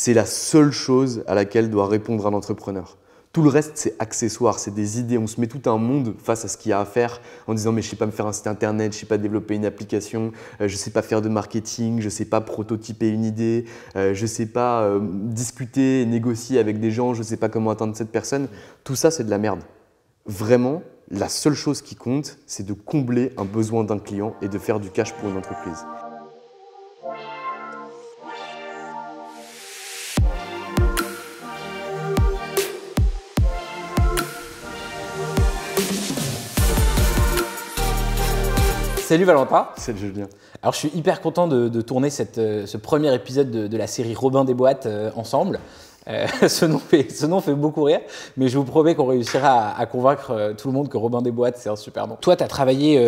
C'est la seule chose à laquelle doit répondre un entrepreneur. Tout le reste, c'est accessoire, c'est des idées. On se met tout un monde face à ce qu'il y a à faire en disant « mais je ne sais pas me faire un site internet, je ne sais pas développer une application, je ne sais pas faire de marketing, je ne sais pas prototyper une idée, je ne sais pas discuter, négocier avec des gens, je ne sais pas comment atteindre cette personne ». Tout ça, c'est de la merde. Vraiment, la seule chose qui compte, c'est de combler un besoin d'un client et de faire du cash pour une entreprise. Salut Valentin. Salut Julien. Alors je suis hyper content de tourner ce premier épisode de la série Robin des Boîtes ensemble. Ce nom fait beaucoup rire, mais je vous promets qu'on réussira à convaincre tout le monde que Robin des Boîtes, c'est un super nom. Toi, tu as travaillé,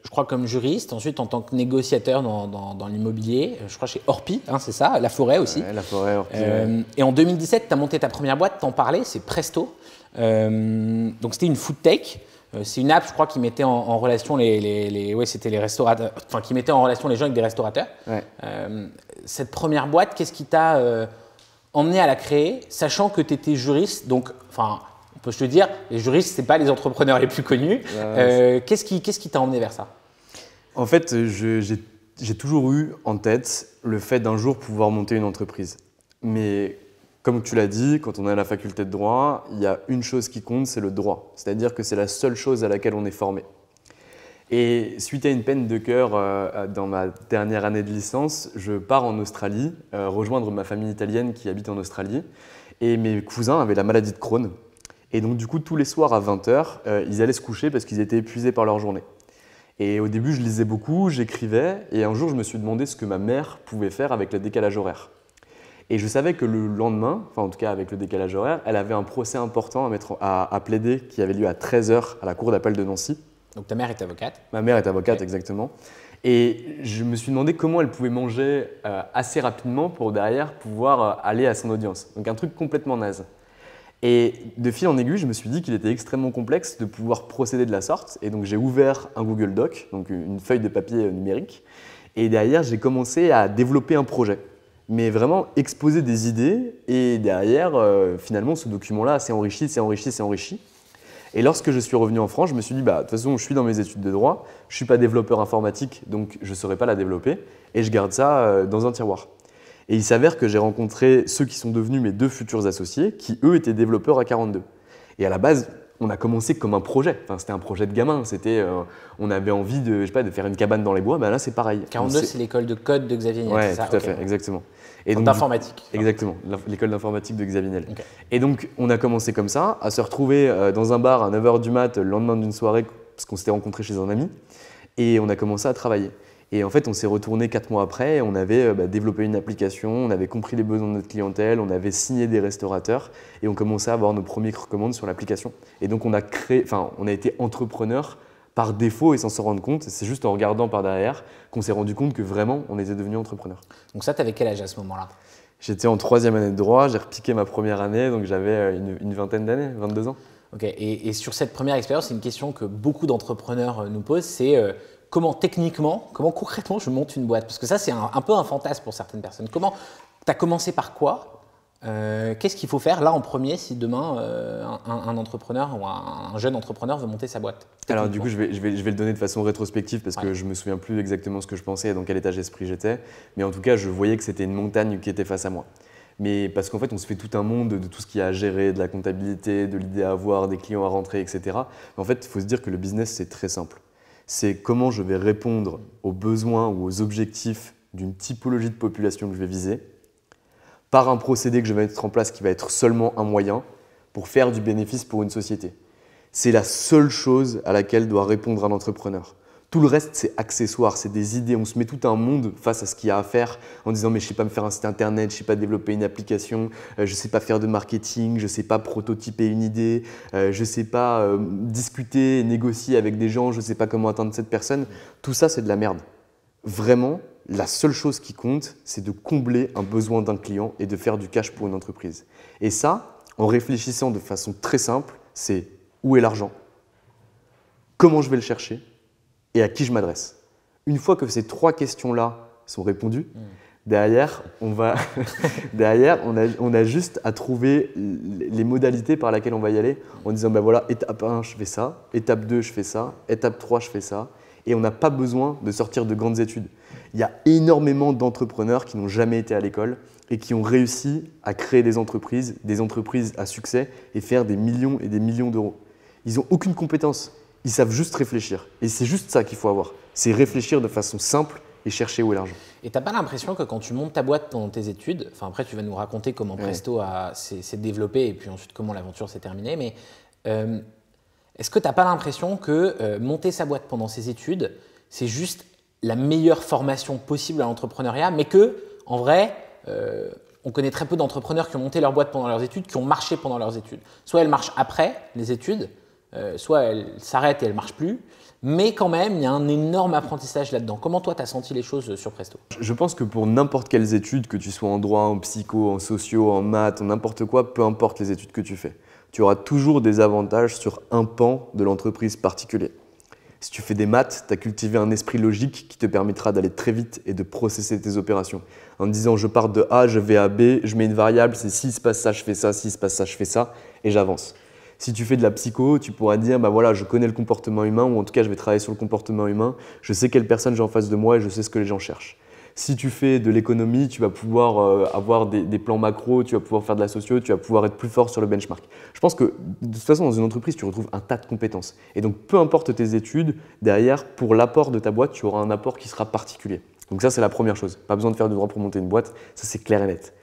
je crois, comme juriste, ensuite en tant que négociateur dans l'immobilier, je crois chez Orpi, hein, c'est ça, La Forêt aussi. Ouais, La Forêt, Orpi. Et en 2017, tu as monté ta première boîte, t'en parlais, c'est Presto. Donc c'était une food tech. C'est une app, je crois, qui mettait en relation c'était les restaurateurs, enfin qui mettait en relation les gens avec des restaurateurs. Ouais. Cette première boîte, qu'est-ce qui t'a emmené à la créer, sachant que tu étais juriste, donc, enfin, on peut se le dire, les juristes, c'est pas les entrepreneurs les plus connus. Qu'est-ce qui t'a emmené vers ça? En fait, j'ai toujours eu en tête le fait d'un jour pouvoir monter une entreprise. Mais comme tu l'as dit, quand on est à la faculté de droit, il y a une chose qui compte, c'est le droit. C'est-à-dire que c'est la seule chose à laquelle on est formé. Et suite à une peine de cœur dans ma dernière année de licence, je pars en Australie, rejoindre ma famille italienne qui habite en Australie. Et mes cousins avaient la maladie de Crohn. Et donc du coup, tous les soirs à 20 h, ils allaient se coucher parce qu'ils étaient épuisés par leur journée. Et au début, je lisais beaucoup, j'écrivais. Et un jour, je me suis demandé ce que ma mère pouvait faire avec le décalage horaire. Et je savais que le lendemain, enfin en tout cas avec le décalage horaire, elle avait un procès important à plaider qui avait lieu à 13 h à la cour d'appel de Nancy. Donc ta mère est avocate? Ma mère est avocate, okay. Exactement. Et je me suis demandé comment elle pouvait manger assez rapidement pour derrière pouvoir aller à son audience. Donc un truc complètement naze. Et de fil en aiguille, je me suis dit qu'il était extrêmement complexe de pouvoir procéder de la sorte. Et donc j'ai ouvert un Google Doc, donc une feuille de papier numérique. Et derrière, j'ai commencé à développer un projet. Mais vraiment exposer des idées et derrière, finalement, ce document-là s'est enrichi. Et lorsque je suis revenu en France, je me suis dit, de toute façon, je suis dans mes études de droit, je ne suis pas développeur informatique, donc je ne saurais pas la développer, et je garde ça dans un tiroir. Et il s'avère que j'ai rencontré ceux qui sont devenus mes 2 futurs associés, qui eux étaient développeurs à 42. Et à la base, on a commencé comme un projet. Enfin, c'était un projet de gamin. On avait envie de faire une cabane dans les bois. Là, c'est pareil. 42, c'est l'école de code de Xavier Niel. Oui, c'est ça? Tout à fait, exactement. Et donc d'informatique. Exactement, l'école d'informatique de Xavier Niel. Okay. Et donc, on a commencé comme ça, à se retrouver dans un bar à 9 h du mat, le lendemain d'une soirée, parce qu'on s'était rencontrés chez un ami. Et on a commencé à travailler. Et en fait, on s'est retourné 4 mois après, on avait développé une application, on avait compris les besoins de notre clientèle, on avait signé des restaurateurs et on commençait à avoir nos premières commandes sur l'application. Et donc, on a été entrepreneur par défaut et sans s'en rendre compte. C'est juste en regardant par derrière qu'on s'est rendu compte que vraiment, on était devenu entrepreneur. Donc ça, tu avais quel âge à ce moment-là? J'étais en 3e année de droit, j'ai repiqué ma première année, donc j'avais une vingtaine d'années, 22 ans. Ok, et sur cette première expérience, c'est une question que beaucoup d'entrepreneurs nous posent, c'est comment concrètement je monte une boîte? Parce que ça, c'est un peu un fantasme pour certaines personnes. Tu as commencé par quoi? Qu'est-ce qu'il faut faire là en premier si demain un entrepreneur ou un jeune entrepreneur veut monter sa boîte? Alors du coup, je vais le donner de façon rétrospective parce que je ne me souviens plus exactement ce que je pensais et dans quel état d'esprit j'étais. Mais en tout cas, je voyais que c'était une montagne qui était face à moi. Mais parce qu'en fait, on se fait tout un monde de tout ce qu'il y a à gérer, de la comptabilité, de l'idée à avoir, des clients à rentrer, etc. Mais en fait, il faut se dire que le business, c'est très simple. C'est comment je vais répondre aux besoins ou aux objectifs d'une typologie de population que je vais viser par un procédé que je vais mettre en place qui va être seulement un moyen pour faire du bénéfice pour une société. C'est la seule chose à laquelle doit répondre un entrepreneur. Tout le reste, c'est accessoire, c'est des idées. On se met tout un monde face à ce qu'il y a à faire en disant « mais je ne sais pas me faire un site internet, je ne sais pas développer une application, je ne sais pas faire de marketing, je ne sais pas prototyper une idée, je ne sais pas discuter, négocier avec des gens, je ne sais pas comment atteindre cette personne ». Tout ça, c'est de la merde. Vraiment, la seule chose qui compte, c'est de combler un besoin d'un client et de faire du cash pour une entreprise. Et ça, en réfléchissant de façon très simple, c'est où est l'argent, comment je vais le chercher et à qui je m'adresse. Une fois que ces 3 questions-là sont répondues, Derrière, derrière, on a juste à trouver les modalités par lesquelles on va y aller en disant, ben voilà, étape 1, je fais ça, étape 2, je fais ça, étape 3, je fais ça. Et on n'a pas besoin de sortir de grandes études. Il y a énormément d'entrepreneurs qui n'ont jamais été à l'école et qui ont réussi à créer des entreprises à succès et faire des millions et des millions d'euros. Ils n'ont aucune compétence, ils savent juste réfléchir. Et c'est juste ça qu'il faut avoir, c'est réfléchir de façon simple et chercher où est l'argent. Et tu n'as pas l'impression que quand tu montes ta boîte pendant tes études, enfin après tu vas nous raconter comment Presto s'est développé et puis ensuite comment l'aventure s'est terminée, mais est-ce que tu n'as pas l'impression que monter sa boîte pendant ses études, c'est juste la meilleure formation possible à l'entrepreneuriat, mais que en vrai, on connaît très peu d'entrepreneurs qui ont monté leur boîte pendant leurs études, qui ont marché pendant leurs études. Soit elles marchent après les études, soit elles s'arrêtent et elles ne marchent plus. Mais quand même, il y a un énorme apprentissage là-dedans. Comment toi, tu as senti les choses sur Presto? Je pense que pour n'importe quelles études, que tu sois en droit, en psycho, en socio, en maths, en n'importe quoi, peu importe les études que tu fais, tu auras toujours des avantages sur un pan de l'entreprise particulier. Si tu fais des maths, tu as cultivé un esprit logique qui te permettra d'aller très vite et de processer tes opérations. En te disant, je pars de A, je vais à B, je mets une variable, c'est s'il se passe ça, je fais ça, s'il se passe ça, je fais ça, et j'avance. Si tu fais de la psycho, tu pourras dire, bah voilà, je connais le comportement humain, ou en tout cas, je vais travailler sur le comportement humain, je sais quelle personne j'ai en face de moi et je sais ce que les gens cherchent. Si tu fais de l'économie, tu vas pouvoir avoir des plans macro, tu vas pouvoir faire de la socio, tu vas pouvoir être plus fort sur le benchmark. Je pense que de toute façon, dans une entreprise, tu retrouves un tas de compétences. Et donc, peu importe tes études, derrière, pour l'apport de ta boîte, tu auras un apport qui sera particulier. Donc ça, c'est la première chose. Pas besoin de faire de droit pour monter une boîte, ça c'est clair et net.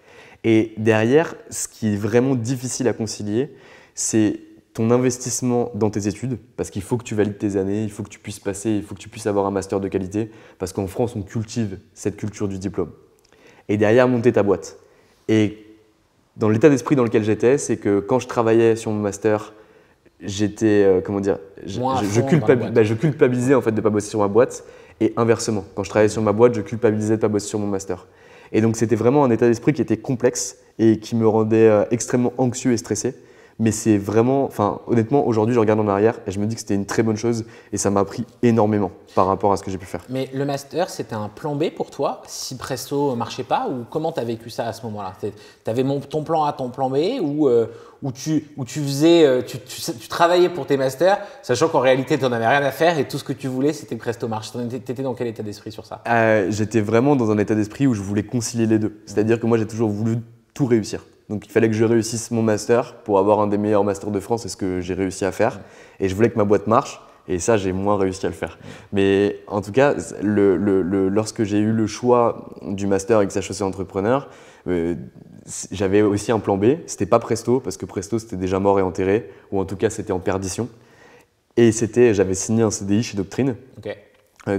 Et derrière, ce qui est vraiment difficile à concilier, c'est ton investissement dans tes études, parce qu'il faut que tu valides tes années, il faut que tu puisses passer, il faut que tu puisses avoir un master de qualité, parce qu'en France, on cultive cette culture du diplôme. Et derrière, monter ta boîte. Et dans l'état d'esprit dans lequel j'étais, c'est que quand je travaillais sur mon master, j'étais, je culpabilisais en fait de ne pas bosser sur ma boîte, et inversement, quand je travaillais sur ma boîte, je culpabilisais de ne pas bosser sur mon master. Et donc, c'était vraiment un état d'esprit qui était complexe et qui me rendait extrêmement anxieux et stressé. Mais c'est vraiment, enfin honnêtement, aujourd'hui je regarde en arrière et je me dis que c'était une très bonne chose et ça m'a appris énormément par rapport à ce que j'ai pu faire. Mais le master, c'était un plan B pour toi si Presto ne marchait pas, ou comment tu as vécu ça à ce moment-là? Tu avais ton plan A, ton plan B, ou tu travaillais pour tes masters, sachant qu'en réalité tu n'en avais rien à faire et tout ce que tu voulais c'était que Presto marche. Tu étais dans quel état d'esprit sur ça? J'étais vraiment dans un état d'esprit où je voulais concilier les deux. C'est-à-dire que moi j'ai toujours voulu tout réussir. Donc il fallait que je réussisse mon master pour avoir un des meilleurs masters de France, c'est ce que j'ai réussi à faire. Et je voulais que ma boîte marche, et ça j'ai moins réussi à le faire. Mais en tout cas, lorsque j'ai eu le choix du master XHEC entrepreneur, j'avais aussi un plan B. C'était pas Presto, parce que Presto c'était déjà mort et enterré, ou en tout cas c'était en perdition. Et j'avais signé un CDI chez Doctrine. Okay.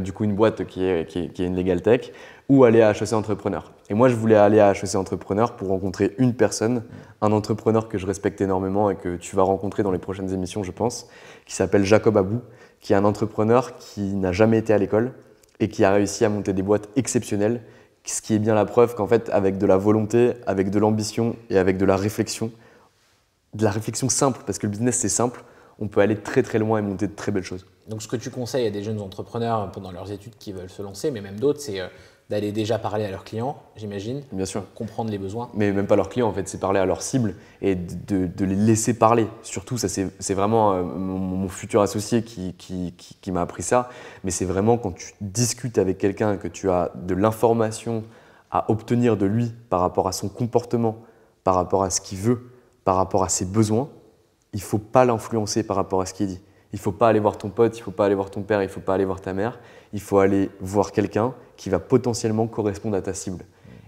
Du coup une boîte qui est une legal tech, ou aller à HEC Entrepreneur. Et moi, je voulais aller à HEC Entrepreneur pour rencontrer une personne, un entrepreneur que je respecte énormément et que tu vas rencontrer dans les prochaines émissions, je pense, qui s'appelle Jacob Abou, qui est un entrepreneur qui n'a jamais été à l'école et qui a réussi à monter des boîtes exceptionnelles, ce qui est bien la preuve qu'en fait, avec de la volonté, avec de l'ambition et avec de la réflexion simple, parce que le business, c'est simple, on peut aller très très loin et monter de très belles choses. Donc, ce que tu conseilles à des jeunes entrepreneurs pendant leurs études qui veulent se lancer, mais même d'autres, c'est d'aller déjà parler à leurs clients, j'imagine. Bien sûr. Comprendre les besoins. Mais même pas leurs clients, en fait, c'est parler à leur cible et de les laisser parler. Surtout, ça c'est vraiment mon futur associé qui m'a appris ça. Mais c'est vraiment quand tu discutes avec quelqu'un et que tu as de l'information à obtenir de lui par rapport à son comportement, par rapport à ce qu'il veut, par rapport à ses besoins, il ne faut pas l'influencer par rapport à ce qu'il dit. Il ne faut pas aller voir ton pote, il ne faut pas aller voir ton père, il ne faut pas aller voir ta mère. Il faut aller voir quelqu'un qui va potentiellement correspondre à ta cible.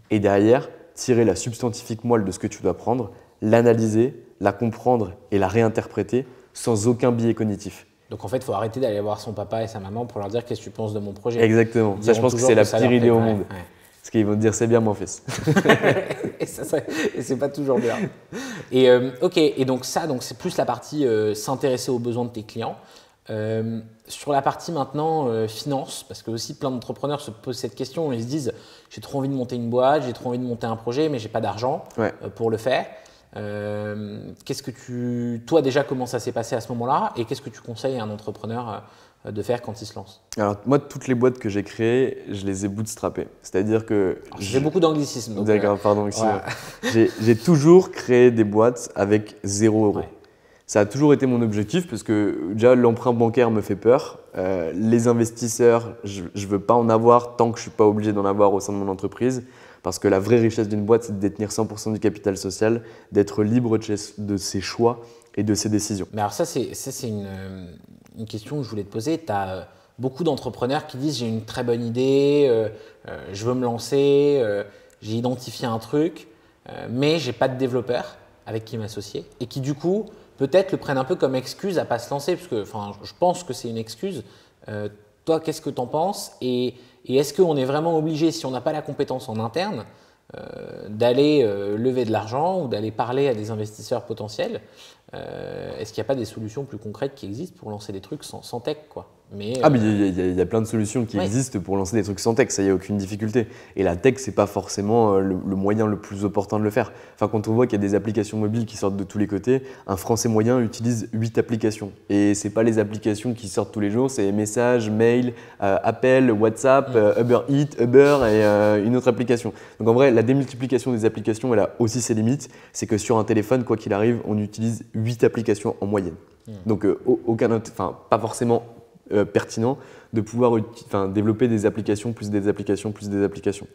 Et derrière, tirer la substantifique moelle de ce que tu dois prendre, l'analyser, la comprendre et la réinterpréter sans aucun biais cognitif. Donc en fait, il faut arrêter d'aller voir son papa et sa maman pour leur dire qu'est-ce que tu penses de mon projet. Exactement. Ça, je pense que c'est la pire idée au monde. Ouais. Parce qu'ils vont te dire c'est bien mon fils. Et c'est pas toujours bien. Et ok, et donc ça, c'est plus la partie s'intéresser aux besoins de tes clients. Sur la partie maintenant finance, parce que aussi plein d'entrepreneurs se posent cette question, ils se disent j'ai trop envie de monter une boîte, j'ai trop envie de monter un projet, mais j'ai pas d'argent pour le faire. Qu'est-ce que toi déjà comment ça s'est passé à ce moment-là, et qu'est-ce que tu conseilles à un entrepreneur de faire quand il se lance? Alors moi, toutes les boîtes que j'ai créées, je les ai bootstrappées. C'est-à-dire que… J'ai beaucoup d'anglicisme. D'accord, pardon, excusez-moi. Voilà. J'ai toujours créé des boîtes avec 0 €. Ouais. Ça a toujours été mon objectif parce que déjà l'emprunt bancaire me fait peur. Les investisseurs, je ne veux pas en avoir tant que je ne suis pas obligé d'en avoir au sein de mon entreprise. Parce que la vraie richesse d'une boîte, c'est de détenir 100% du capital social, d'être libre de ses choix et de ses décisions. Mais alors ça, c'est une question que je voulais te poser. Tu as beaucoup d'entrepreneurs qui disent j'ai une très bonne idée, je veux me lancer, j'ai identifié un truc, mais j'ai pas de développeur avec qui m'associer et qui du coup peut-être le prennent un peu comme excuse à pas se lancer, parce que je pense que c'est une excuse. Toi, qu'est-ce que tu en penses et est-ce qu'on est vraiment obligé, si on n'a pas la compétence en interne, d'aller lever de l'argent ou d'aller parler à des investisseurs potentiels? Est-ce qu'il n'y a pas des solutions plus concrètes qui existent pour lancer des trucs sans tech, quoi? Mais il y a plein de solutions qui existent pour lancer des trucs sans tech, ça y a aucune difficulté. Et la tech, c'est pas forcément le moyen le plus opportun de le faire. Enfin, quand on voit qu'il y a des applications mobiles qui sortent de tous les côtés, un Français moyen utilise 8 applications. Et c'est pas les applications qui sortent tous les jours, c'est messages, mails, appels, WhatsApp, Uber Eats, Uber et une autre application. Donc en vrai, la démultiplication des applications, elle a aussi ses limites. C'est que sur un téléphone, quoi qu'il arrive, on utilise 8 applications en moyenne. Donc pas forcément pertinent de pouvoir développer des applications, plus des applications, plus des applications.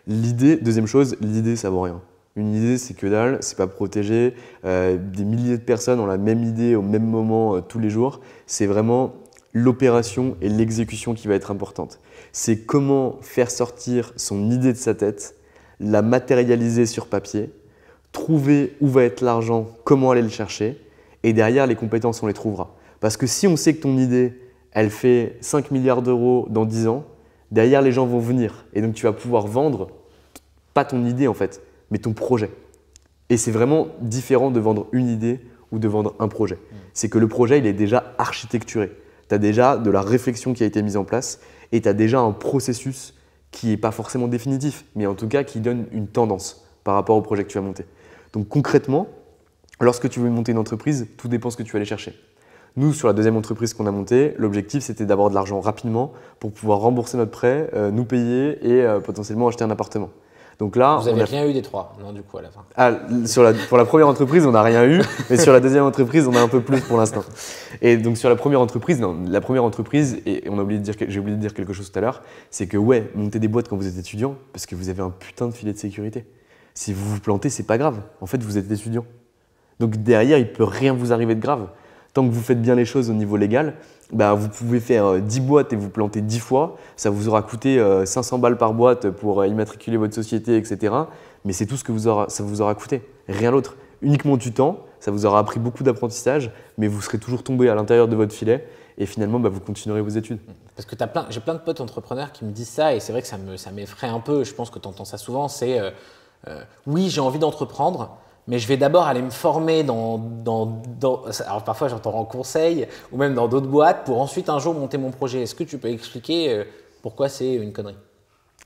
Deuxième chose, l'idée ça vaut rien. Une idée c'est que dalle, c'est pas protégé, des milliers de personnes ont la même idée au même moment tous les jours. C'est vraiment l'opération et l'exécution qui va être importante. C'est comment faire sortir son idée de sa tête, la matérialiser sur papier, trouver où va être l'argent, comment aller le chercher, et derrière les compétences on les trouvera. Parce que si on sait que ton idée elle fait 5 milliards d'euros dans 10 ans, derrière les gens vont venir. Et donc tu vas pouvoir vendre, pas ton idée en fait, mais ton projet. Et c'est vraiment différent de vendre une idée ou de vendre un projet. C'est que le projet, il est déjà architecturé. Tu as déjà de la réflexion qui a été mise en place et tu as déjà un processus qui n'est pas forcément définitif, mais en tout cas qui donne une tendance par rapport au projet que tu vas monter. Donc concrètement, lorsque tu veux monter une entreprise, tout dépend de ce que tu vas aller chercher. Nous, sur la deuxième entreprise qu'on a montée, l'objectif c'était d'avoir de l'argent rapidement pour pouvoir rembourser notre prêt, nous payer et potentiellement acheter un appartement. Donc là, vous n'avez rien eu des trois, non, du coup, à la fin? Pour la première entreprise, on n'a rien eu, mais sur la deuxième entreprise, on a un peu plus pour l'instant. Et donc sur la première entreprise, et j'ai oublié de dire quelque chose tout à l'heure, c'est que monter des boîtes quand vous êtes étudiant, parce que vous avez un putain de filet de sécurité. Si vous vous plantez, c'est pas grave. En fait, vous êtes étudiant. Donc derrière, il peut rien vous arriver de grave. Tant que vous faites bien les choses au niveau légal, vous pouvez faire 10 boîtes et vous planter 10 fois. Ça vous aura coûté 500 balles par boîte pour immatriculer votre société, etc. Mais c'est tout ce que ça vous aura coûté, rien d'autre. Uniquement du temps, ça vous aura appris beaucoup d'apprentissage, mais vous serez toujours tombé à l'intérieur de votre filet et finalement vous continuerez vos études. Parce que j'ai plein de potes entrepreneurs qui me disent ça et c'est vrai que ça m'effraie un peu. Je pense que tu entends ça souvent, c'est oui, j'ai envie d'entreprendre, mais je vais d'abord aller me former alors parfois j'entends en conseil ou même dans d'autres boîtes pour ensuite un jour monter mon projet. Est-ce que tu peux expliquer pourquoi c'est une connerie?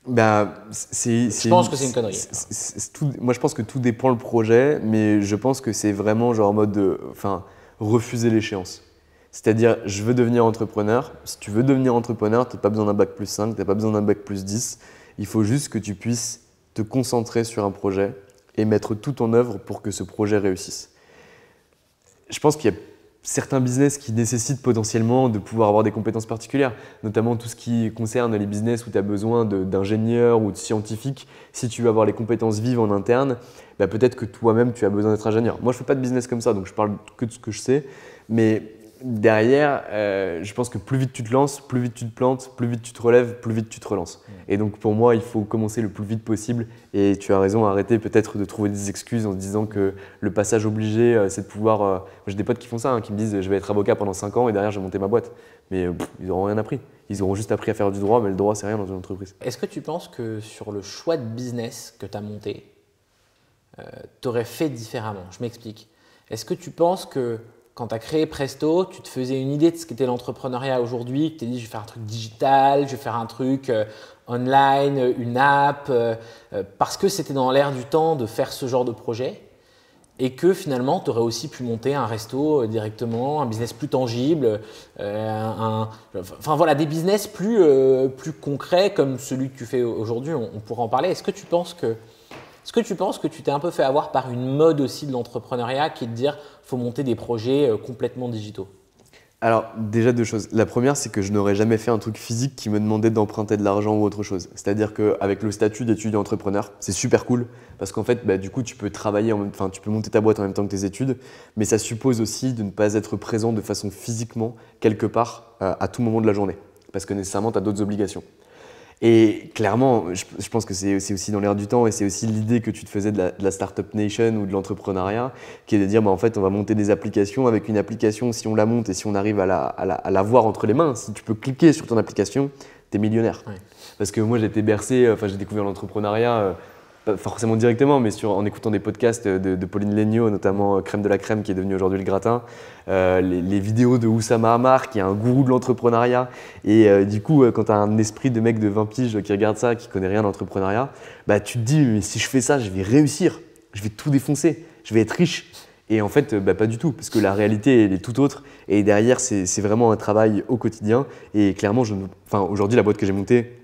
Je pense que c'est une connerie. Moi je pense que tout dépend le projet, mais je pense que c'est vraiment genre en mode refuser l'échéance. C'est-à-dire, je veux devenir entrepreneur. Si tu veux devenir entrepreneur, tu n'as pas besoin d'un bac+5, tu n'as pas besoin d'un bac+10. Il faut juste que tu puisses te concentrer sur un projet et mettre tout en œuvre pour que ce projet réussisse. Je pense qu'il y a certains business qui nécessitent potentiellement de pouvoir avoir des compétences particulières, notamment tout ce qui concerne les business où tu as besoin d'ingénieurs ou de scientifiques. Si tu veux avoir les compétences vives en interne, peut-être que toi-même tu as besoin d'être ingénieur. Moi, je ne fais pas de business comme ça, donc je parle que de ce que je sais. Mais derrière, je pense que plus vite tu te lances, plus vite tu te plantes, plus vite tu te relèves, plus vite tu te relances. Et donc pour moi, il faut commencer le plus vite possible. Et tu as raison, arrêter peut-être de trouver des excuses en se disant que le passage obligé, c'est de pouvoir… Moi, j'ai des potes qui font ça, qui me disent je vais être avocat pendant 5 ans et derrière je vais monter ma boîte. Mais ils n'auront rien appris. Ils auront juste appris à faire du droit, mais le droit c'est rien dans une entreprise. Est-ce que tu penses que sur le choix de business que tu as monté, tu aurais fait différemment? Je m'explique. Est-ce que tu penses que quand tu as créé Presto, tu te faisais une idée de ce qu'était l'entrepreneuriat aujourd'hui, tu t'es dit je vais faire un truc digital, je vais faire un truc online, une app, parce que c'était dans l'air du temps de faire ce genre de projet? et que finalement, tu aurais aussi pu monter un resto directement, un business plus tangible, enfin voilà, des business plus concrets comme celui que tu fais aujourd'hui, on pourra en parler. Est-ce que tu penses que tu t'es un peu fait avoir par une mode aussi de l'entrepreneuriat qui est de dire faut monter des projets complètement digitaux? Alors, déjà deux choses. La première, c'est que je n'aurais jamais fait un truc physique qui me demandait d'emprunter de l'argent ou autre chose. C'est-à-dire qu'avec le statut d'étudiant entrepreneur, c'est super cool parce qu'en fait, du coup, tu peux travailler, enfin, tu peux monter ta boîte en même temps que tes études, mais ça suppose aussi de ne pas être présent de façon physiquement quelque part à tout moment de la journée parce que nécessairement, tu as d'autres obligations. Et clairement, je pense que c'est aussi dans l'air du temps et c'est aussi l'idée que tu te faisais de la Startup Nation ou de l'entrepreneuriat qui est de dire en fait on va monter des applications. Avec une application, si on la monte et si on arrive à la voir entre les mains, si tu peux cliquer sur ton application, tu es millionnaire. Ouais. Parce que moi j'ai été bercé, j'ai découvert l'entrepreneuriat pas forcément directement, mais en écoutant des podcasts de Pauline Léniaud, notamment Crème de la Crème qui est devenu aujourd'hui Le Gratin, les vidéos de Oussama Ammar qui est un gourou de l'entrepreneuriat. Et du coup, quand tu as un esprit de mec de 20 piges qui regarde ça, qui connaît rien d'entrepreneuriat, tu te dis mais si je fais ça, je vais réussir, je vais tout défoncer, je vais être riche. Et en fait, pas du tout, parce que la réalité elle est tout autre. Et derrière, c'est vraiment un travail au quotidien. Et clairement, aujourd'hui, la boîte que j'ai montée,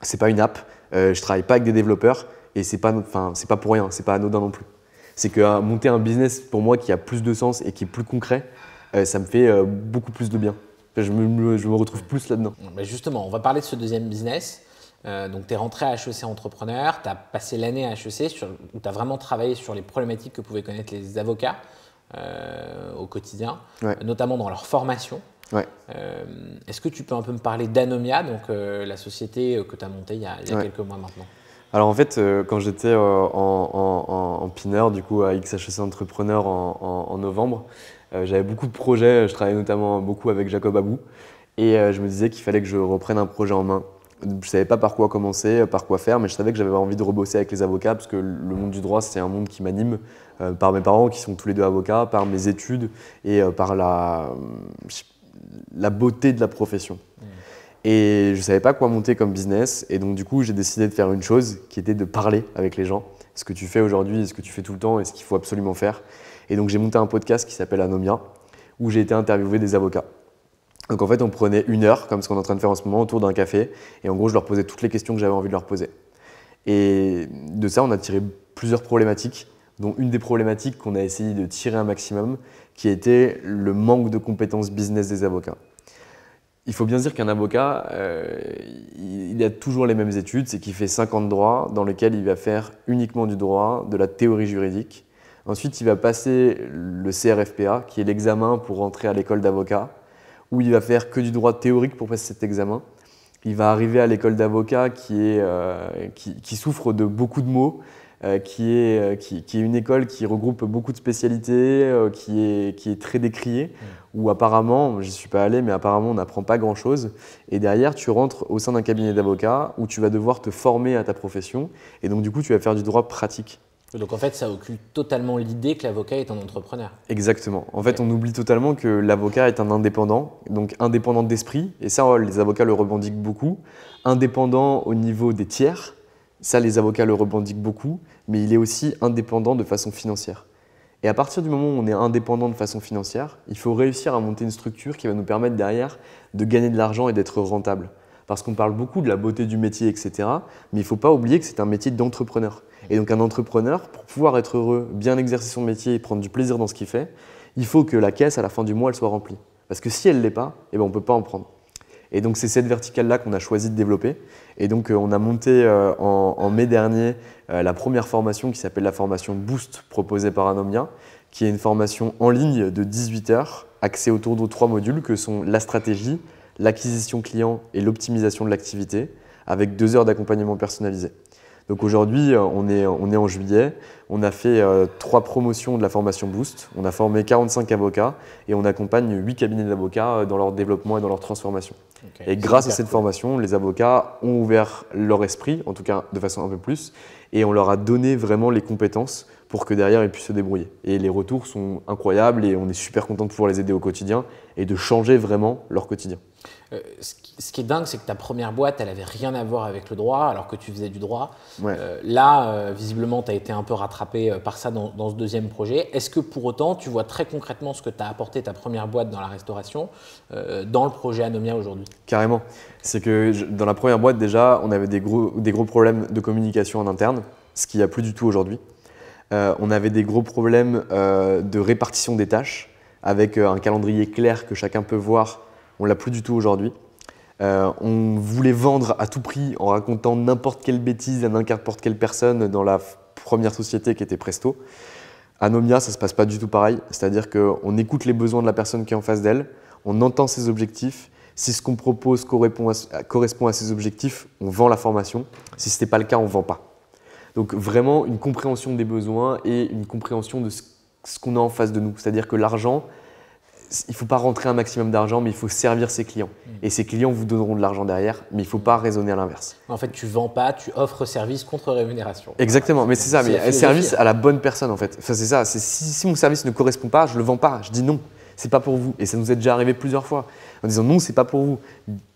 c'est pas une app. Je travaille pas avec des développeurs. Et c'est pas pour rien, c'est pas anodin non plus. C'est que monter un business pour moi qui a plus de sens et qui est plus concret, ça me fait beaucoup plus de bien. Je me retrouve plus là-dedans. Justement, on va parler de ce deuxième business. Donc, tu es rentré à HEC entrepreneur, tu as passé l'année à HEC où tu as vraiment travaillé sur les problématiques que pouvaient connaître les avocats au quotidien, ouais. Notamment dans leur formation. Ouais. Est-ce que tu peux un peu me parler d'Anomia, donc la société que tu as montée il y a quelques mois maintenant? Alors en fait, quand j'étais en pineur, du coup à XHEC Entrepreneur en novembre, j'avais beaucoup de projets, je travaillais notamment beaucoup avec Jacob Abou et je me disais qu'il fallait que je reprenne un projet en main. Je ne savais pas par quoi commencer, par quoi faire, mais je savais que j'avais envie de rebosser avec les avocats parce que le monde du droit, c'est un monde qui m'anime par mes parents qui sont tous les deux avocats, par mes études et par la beauté de la profession. Et je ne savais pas quoi monter comme business. Et donc, du coup, j'ai décidé de faire une chose qui était de parler avec les gens. Ce que tu fais aujourd'hui, ce que tu fais tout le temps et ce qu'il faut absolument faire. Et donc, j'ai monté un podcast qui s'appelle Anomia, où j'ai été interviewer des avocats. Donc, en fait, on prenait 1 heure, comme ce qu'on est en train de faire en ce moment, autour d'un café. Et en gros, je leur posais toutes les questions que j'avais envie de leur poser. Et de ça, on a tiré plusieurs problématiques, dont une des problématiques qu'on a essayé de tirer un maximum, qui était le manque de compétences business des avocats. Il faut bien se dire qu'un avocat, il a toujours les mêmes études, c'est qu'il fait 5 ans de droit dans lesquels il va faire uniquement du droit, de la théorie juridique. Ensuite, il va passer le CRFPA, qui est l'examen pour rentrer à l'école d'avocat, où il va faire que du droit théorique pour passer cet examen. Il va arriver à l'école d'avocat qui souffre de beaucoup de mots, qui est une école qui regroupe beaucoup de spécialités, qui est très décriée, où apparemment, je n'y suis pas allé, mais apparemment on n'apprend pas grand-chose. Et derrière, tu rentres au sein d'un cabinet d'avocats où tu vas devoir te former à ta profession. Et donc du coup, tu vas faire du droit pratique. Donc en fait, ça occulte totalement l'idée que l'avocat est un entrepreneur. Exactement. En fait, on oublie totalement que l'avocat est un indépendant, donc indépendant d'esprit. Et ça, les avocats le revendiquent beaucoup. Indépendant au niveau des tiers. Ça, les avocats le revendiquent beaucoup, mais il est aussi indépendant de façon financière. Et à partir du moment où on est indépendant de façon financière, il faut réussir à monter une structure qui va nous permettre derrière de gagner de l'argent et d'être rentable. Parce qu'on parle beaucoup de la beauté du métier, etc. Mais il ne faut pas oublier que c'est un métier d'entrepreneur. Et donc un entrepreneur, pour pouvoir être heureux, bien exercer son métier et prendre du plaisir dans ce qu'il fait, il faut que la caisse, à la fin du mois, elle soit remplie. Parce que si elle ne l'est pas, on ne peut pas en prendre. Et donc c'est cette verticale-là qu'on a choisi de développer. Et donc on a monté en mai dernier la première formation qui s'appelle la formation Boost proposée par Anomia, qui est une formation en ligne de 18 heures, axée autour de 3 modules que sont la stratégie, l'acquisition client et l'optimisation de l'activité, avec 2 heures d'accompagnement personnalisé. Donc aujourd'hui, on est en juillet, on a fait 3 promotions de la formation Boost, on a formé 45 avocats et on accompagne 8 cabinets d'avocats dans leur développement et dans leur transformation. Okay, et grâce à cette formation, les avocats ont ouvert leur esprit, en tout cas de façon un peu plus, et on leur a donné vraiment les compétences pour que derrière ils puissent se débrouiller. Et les retours sont incroyables et on est super content de pouvoir les aider au quotidien et de changer vraiment leur quotidien. Ce qui est dingue, c'est que ta première boîte, elle n'avait rien à voir avec le droit, alors que tu faisais du droit. Ouais. Là, visiblement, tu as été un peu rattrapé par ça dans ce deuxième projet. Est-ce que pour autant, tu vois très concrètement ce que t'as apporté ta première boîte dans la restauration dans le projet Anomia aujourd'hui? Carrément. C'est que dans la première boîte, déjà, on avait des gros problèmes de communication en interne, ce qu'il n'y a plus du tout aujourd'hui. On avait des gros problèmes de répartition des tâches, avec un calendrier clair que chacun peut voir. On ne l'a plus du tout aujourd'hui. On voulait vendre à tout prix en racontant n'importe quelle bêtise à n'importe quelle personne dans la première société qui était Presto. À Anomia, ça ne se passe pas du tout pareil. C'est-à-dire qu'on écoute les besoins de la personne qui est en face d'elle, on entend ses objectifs. Si ce qu'on propose correspond à ses objectifs, on vend la formation. Si ce n'est pas le cas, on ne vend pas. Donc vraiment une compréhension des besoins et une compréhension de ce qu'on a en face de nous. C'est-à-dire que l'argent, il ne faut pas rentrer un maximum d'argent, mais il faut servir ses clients. Et ses clients vous donneront de l'argent derrière, mais il ne faut pas raisonner à l'inverse. En fait, tu ne vends pas, tu offres service contre rémunération. Exactement, mais c'est ça, mais service à la bonne personne en fait. Enfin, c'est ça, si mon service ne correspond pas, je ne le vends pas, je dis non. C'est pas pour vous. Et ça nous est déjà arrivé plusieurs fois en disant non, c'est pas pour vous.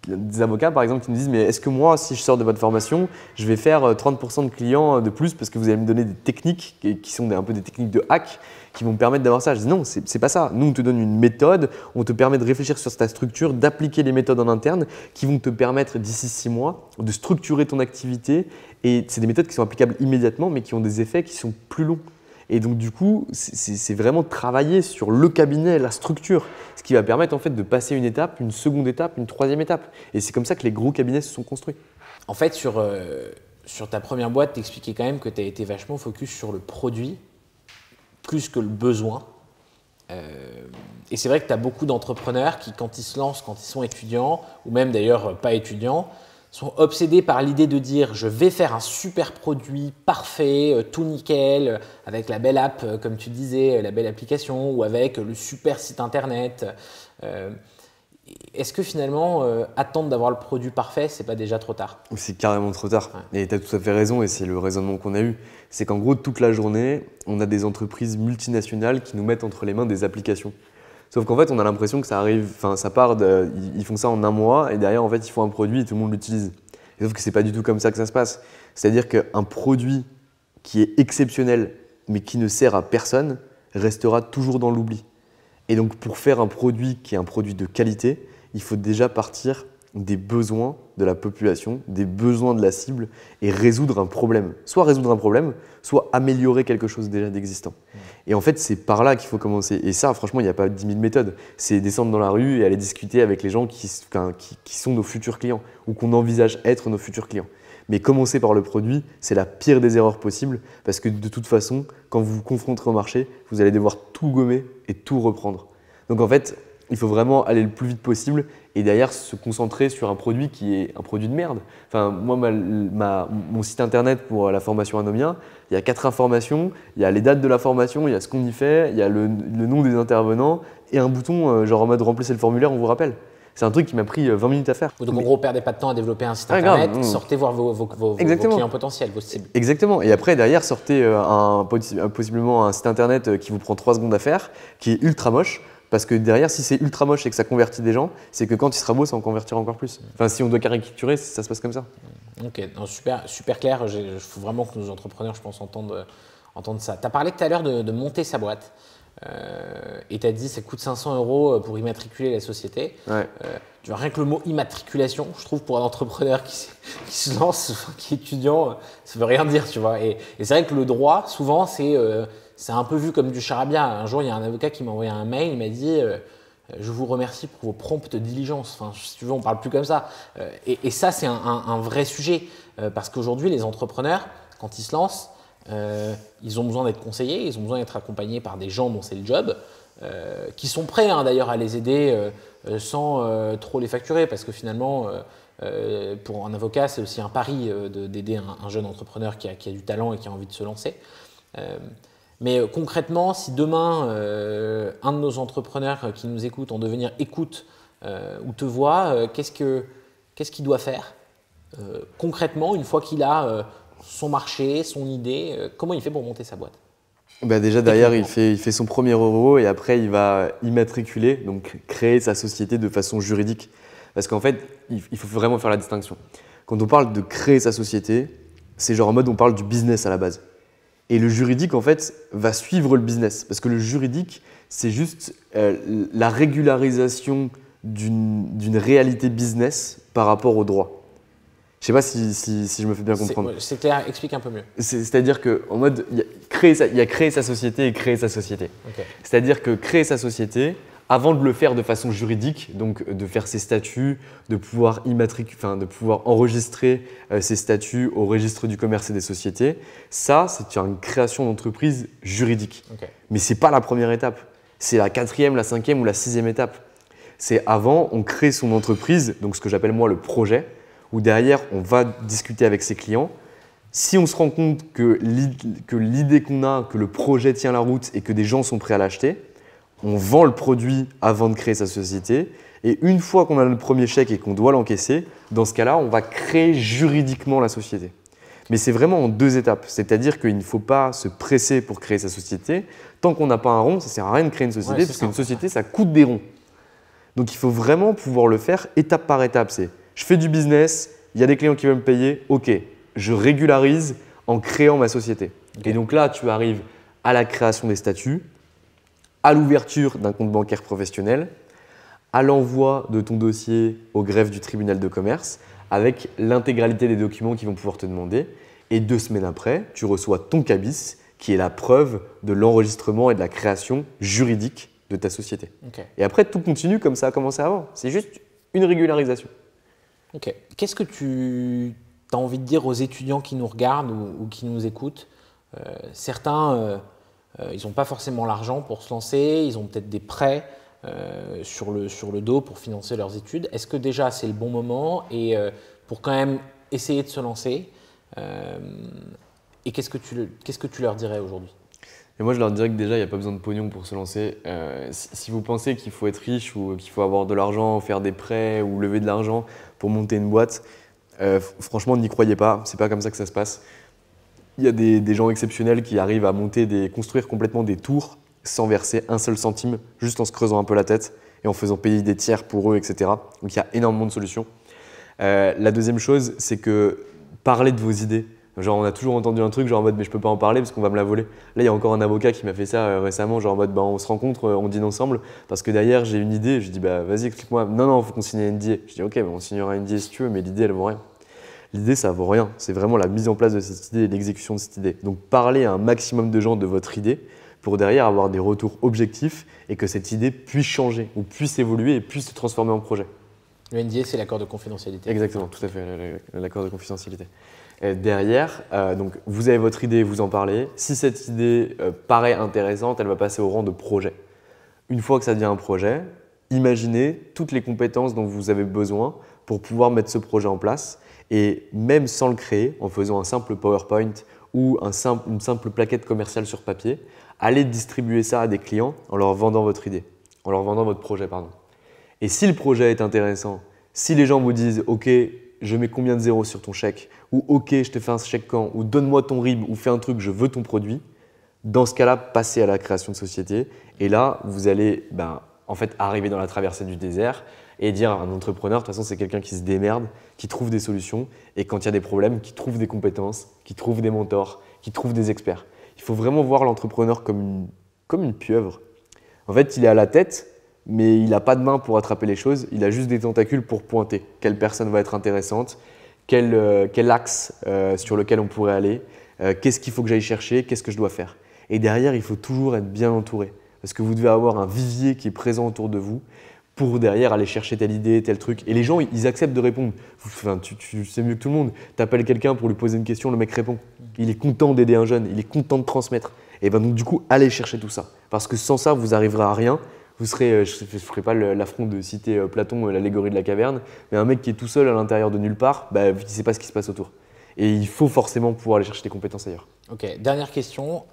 Des avocats par exemple qui nous disent mais est-ce que moi, si je sors de votre formation, je vais faire 30% de clients de plus parce que vous allez me donner des techniques qui sont un peu des techniques de hack qui vont me permettre d'avoir ça. Je dis non, c'est pas ça. Nous, on te donne une méthode, on te permet de réfléchir sur ta structure, d'appliquer les méthodes en interne qui vont te permettre d'ici 6 mois de structurer ton activité. Et c'est des méthodes qui sont applicables immédiatement mais qui ont des effets qui sont plus longs. Et donc du coup, c'est vraiment travailler sur le cabinet, la structure, ce qui va permettre en fait de passer une étape, une seconde étape, une troisième étape. Et c'est comme ça que les gros cabinets se sont construits. En fait, sur ta première boîte, tu expliquais quand même que tu as été vachement focus sur le produit, plus que le besoin. Et c'est vrai que tu as beaucoup d'entrepreneurs qui, quand ils se lancent, quand ils sont étudiants, ou même d'ailleurs pas étudiants, sont obsédés par l'idée de dire je vais faire un super produit parfait, tout nickel, avec la belle app, comme tu disais, la belle application, ou avec le super site internet. Est-ce que finalement, attendre d'avoir le produit parfait, c'est pas déjà trop tard? C'est carrément trop tard. Ouais. Et tu as tout à fait raison, et c'est le raisonnement qu'on a eu. C'est qu'en gros, toute la journée, on a des entreprises multinationales qui nous mettent entre les mains des applications. Sauf qu'en fait, on a l'impression que ça arrive, ça part ils font ça en un mois et derrière, en fait, ils font un produit et tout le monde l'utilise. Sauf que c'est pas du tout comme ça que ça se passe. C'est-à-dire qu'un produit qui est exceptionnel mais qui ne sert à personne restera toujours dans l'oubli. Et donc, pour faire un produit qui est un produit de qualité, il faut déjà partir des besoins de la population, des besoins de la cible et résoudre un problème. Soit résoudre un problème, soit améliorer quelque chose déjà d'existant. Et en fait, c'est par là qu'il faut commencer. Et ça, franchement, il n'y a pas 10 000 méthodes. C'est descendre dans la rue et aller discuter avec les gens qui sont nos futurs clients ou qu'on envisage être nos futurs clients. Mais commencer par le produit, c'est la pire des erreurs possibles parce que de toute façon, quand vous vous confronterez au marché, vous allez devoir tout gommer et tout reprendre. Donc en fait, il faut vraiment aller le plus vite possible et derrière se concentrer sur un produit qui est un produit de merde. Enfin, moi, mon site internet pour la formation Anomia, il y a 4 informations, il y a les dates de la formation, il y a ce qu'on y fait, il y a le nom des intervenants et un bouton genre en mode remplissez le formulaire, on vous rappelle. C'est un truc qui m'a pris 20 minutes à faire. Donc en gros, perdez pas de temps à développer un site internet, sortez voir vos clients potentiels, vos cibles. Exactement. Et après, derrière, sortez possiblement un site internet qui vous prend 3 secondes à faire, qui est ultra moche. Parce que derrière, si c'est ultra moche et que ça convertit des gens, c'est que quand il sera beau, ça en convertira encore plus. Enfin, si on doit caricaturer, ça se passe comme ça. Ok, non, super clair. Il faut vraiment que nos entrepreneurs, je pense, entendent ça. Tu as parlé tout à l'heure de monter sa boîte. Et tu as dit ça coûte 500 € pour immatriculer la société. Ouais. Tu vois, rien que le mot immatriculation, je trouve, pour un entrepreneur qui se lance, qui est étudiant, ça veut rien dire, tu vois. Et c'est vrai que le droit, souvent, c'est un peu vu comme du charabia. Un jour, il y a un avocat qui m'a envoyé un mail, il m'a dit je vous remercie pour vos promptes diligences. Enfin, si tu veux, on parle plus comme ça. Et ça, c'est un vrai sujet. Parce qu'aujourd'hui, les entrepreneurs, quand ils se lancent, ils ont besoin d'être conseillés, ils ont besoin d'être accompagnés par des gens dont c'est le job, qui sont prêts d'ailleurs à les aider sans trop les facturer. Parce que finalement, pour un avocat, c'est aussi un pari d'aider un jeune entrepreneur qui a du talent et qui a envie de se lancer. Mais concrètement, si demain, un de nos entrepreneurs qui nous écoute en devenir écoute ou te voit, qu'est-ce qu'il doit faire concrètement une fois qu'il a son marché, son idée, comment il fait pour monter sa boîte? Bah déjà derrière, il fait son premier euro et après il va immatriculer, donc créer sa société de façon juridique. Parce qu'en fait, il faut vraiment faire la distinction. Quand on parle de créer sa société, c'est genre en mode on parle du business à la base. Et le juridique, en fait, va suivre le business. Parce que le juridique, c'est juste la régularisation d'une réalité business par rapport au droit. Je sais pas si je me fais bien comprendre. C'est clair, explique un peu mieux. C'est-à-dire qu'en mode, il y a créer sa société et créer sa société. Okay. C'est-à-dire que créer sa société, avant de le faire de façon juridique, donc de faire ses statuts, de pouvoir de pouvoir enregistrer ses statuts au registre du commerce et des sociétés, ça, c'est une création d'entreprise juridique. Okay. Mais ce n'est pas la première étape. C'est la 4e, la 5e ou la 6e étape. C'est avant, on crée son entreprise, donc ce que j'appelle moi le projet, où derrière, on va discuter avec ses clients. Si on se rend compte que l'idée qu'on a, que le projet tient la route et que des gens sont prêts à l'acheter, on vend le produit avant de créer sa société. Et une fois qu'on a le premier chèque et qu'on doit l'encaisser, dans ce cas-là, on va créer juridiquement la société. Mais c'est vraiment en 2 étapes. C'est-à-dire qu'il ne faut pas se presser pour créer sa société. Tant qu'on n'a pas un rond, ça ne sert à rien de créer une société, parce qu'une société, ça coûte des ronds. Donc il faut vraiment pouvoir le faire étape par étape. C'est je fais du business, il y a des clients qui veulent me payer, ok, je régularise en créant ma société. Okay. Et donc là, tu arrives à la création des statuts, à l'ouverture d'un compte bancaire professionnel, à l'envoi de ton dossier au greffe du tribunal de commerce, avec l'intégralité des documents qu'ils vont pouvoir te demander. Et 2 semaines après, tu reçois ton cabis, qui est la preuve de l'enregistrement et de la création juridique de ta société. Okay. Et après, tout continue comme ça a commencé avant. C'est juste une régularisation. Ok. Qu'est-ce que tu as envie de dire aux étudiants qui nous regardent ou qui nous écoutent? Certains, ils n'ont pas forcément l'argent pour se lancer, ils ont peut-être des prêts sur le dos pour financer leurs études. Est-ce que déjà c'est le bon moment et pour quand même essayer de se lancer et qu'est-ce que tu leur dirais aujourd'hui? Et moi, je leur dirais que déjà, il n'y a pas besoin de pognon pour se lancer. Si vous pensez qu'il faut être riche ou qu'il faut avoir de l'argent, faire des prêts ou lever de l'argent pour monter une boîte, franchement, n'y croyez pas. C'est pas comme ça que ça se passe. Il y a des gens exceptionnels qui arrivent à construire complètement des tours sans verser un seul centime, juste en se creusant un peu la tête et en faisant payer des tiers pour eux, etc. Donc, il y a énormément de solutions. La deuxième chose, c'est que parlez de vos idées. Genre, on a toujours entendu un truc, genre en mode, mais je peux pas en parler parce qu'on va me la voler. Là, il y a encore un avocat qui m'a fait ça récemment, genre en mode, on se rencontre, on dîne ensemble parce que derrière, j'ai une idée. Je dis, vas-y, explique-moi. Non, il faut qu'on signe un NDA. Je dis, ok, on signera un NDA si tu veux, mais l'idée, elle vaut rien. L'idée, ça vaut rien. C'est vraiment la mise en place de cette idée et l'exécution de cette idée. Donc, parlez à un maximum de gens de votre idée pour derrière avoir des retours objectifs et que cette idée puisse changer ou puisse évoluer et puisse se transformer en projet. Le NDA, c'est l'accord de confidentialité. Exactement, tout à fait, l'accord de confidentialité. Et derrière, donc vous avez votre idée, vous en parlez. Si cette idée paraît intéressante, elle va passer au rang de projet. Une fois que ça devient un projet, imaginez toutes les compétences dont vous avez besoin pour pouvoir mettre ce projet en place. Et même sans le créer, en faisant un simple PowerPoint ou une simple plaquette commerciale sur papier, allez distribuer ça à des clients en leur vendant votre idée, en leur vendant votre projet, pardon. Et si le projet est intéressant, si les gens vous disent « Ok, je mets combien de zéros sur ton chèque ?» ou « Ok, je te fais un chèque quand ?» ou « Donne-moi ton RIB » ou « Fais un truc, je veux ton produit », dans ce cas-là, passez à la création de société. Et là, vous allez en fait, arriver dans la traversée du désert et dire à un entrepreneur, de toute façon, c'est quelqu'un qui se démerde, qui trouve des solutions et quand il y a des problèmes, qui trouve des compétences, qui trouve des mentors, qui trouve des experts. Il faut vraiment voir l'entrepreneur comme une pieuvre. En fait, il est à la tête, mais il n'a pas de main pour attraper les choses, il a juste des tentacules pour pointer. Quelle personne va être intéressante, quel axe sur lequel on pourrait aller, qu'est-ce qu'il faut que j'aille chercher, qu'est-ce que je dois faire. Et derrière, il faut toujours être bien entouré, parce que vous devez avoir un vivier qui est présent autour de vous pour derrière aller chercher telle idée, tel truc. Et les gens, ils acceptent de répondre. Enfin, tu sais mieux que tout le monde. Tu appelles quelqu'un pour lui poser une question, le mec répond. Il est content d'aider un jeune, il est content de transmettre. Et donc du coup, allez chercher tout ça. Parce que sans ça, vous n'arriverez à rien. Vous serez, je ne ferai pas l'affront de citer Platon, l'allégorie de la caverne, mais un mec qui est tout seul à l'intérieur de nulle part, il ne sait pas ce qui se passe autour. Et il faut forcément pouvoir aller chercher des compétences ailleurs. Ok, dernière question.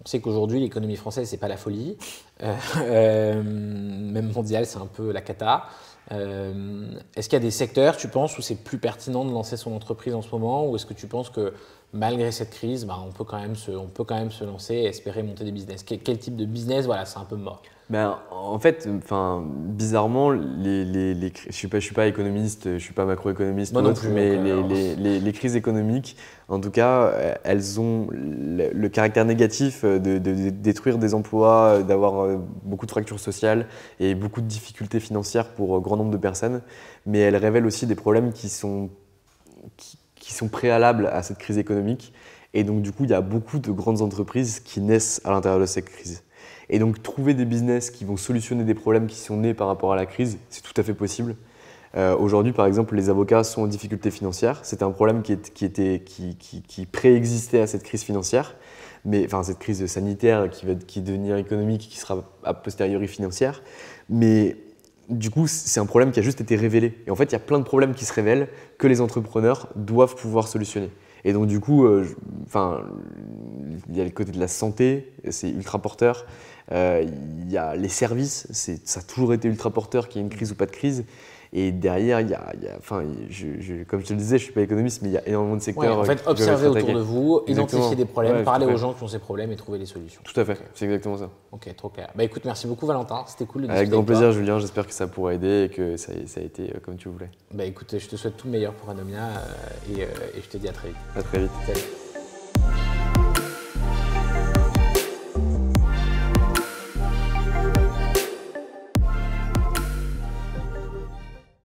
On sait qu'aujourd'hui, l'économie française, ce n'est pas la folie. Même mondiale, c'est un peu la cata. Est-ce qu'il y a des secteurs, tu penses, où c'est plus pertinent de lancer son entreprise en ce moment? Ou est-ce que tu penses que malgré cette crise, on peut quand même se lancer et espérer monter des business. Quel type de business, voilà, c'est un peu mort. En fait, bizarrement, je suis pas économiste, je suis pas macroéconomiste ou autre, mais les crises économiques, en tout cas, elles ont le caractère négatif de détruire des emplois, d'avoir beaucoup de fractures sociales et beaucoup de difficultés financières pour un grand nombre de personnes, mais elles révèlent aussi des problèmes qui sont préalables à cette crise économique. Et donc, du coup, il y a beaucoup de grandes entreprises qui naissent à l'intérieur de cette crise. Et donc, trouver des business qui vont solutionner des problèmes qui sont nés par rapport à la crise, c'est tout à fait possible. Aujourd'hui, par exemple, les avocats sont en difficulté financière. C'était un problème qui préexistait à cette crise financière, cette crise sanitaire qui est devenir économique, qui sera a posteriori financière. Mais du coup, c'est un problème qui a juste été révélé. Et en fait, il y a plein de problèmes qui se révèlent que les entrepreneurs doivent pouvoir solutionner. Et donc, du coup, il y a le côté de la santé, c'est ultra porteur. Il y a les services, ça a toujours été ultra porteur qu'il y ait une crise ou pas de crise. Et derrière, comme je te le disais, je ne suis pas économiste, mais il y a énormément de secteurs. En fait, observer autour de vous, identifier des problèmes, parler aux gens qui ont ces problèmes et trouver des solutions. Tout à fait, c'est exactement ça. Ok, trop clair. Écoute, merci beaucoup Valentin, c'était cool de discuter avec grand plaisir, Julien, j'espère que ça pourra aider et que ça a été comme tu voulais. Écoute, je te souhaite tout le meilleur pour Anomia et je te dis à très vite. À très vite. Salut.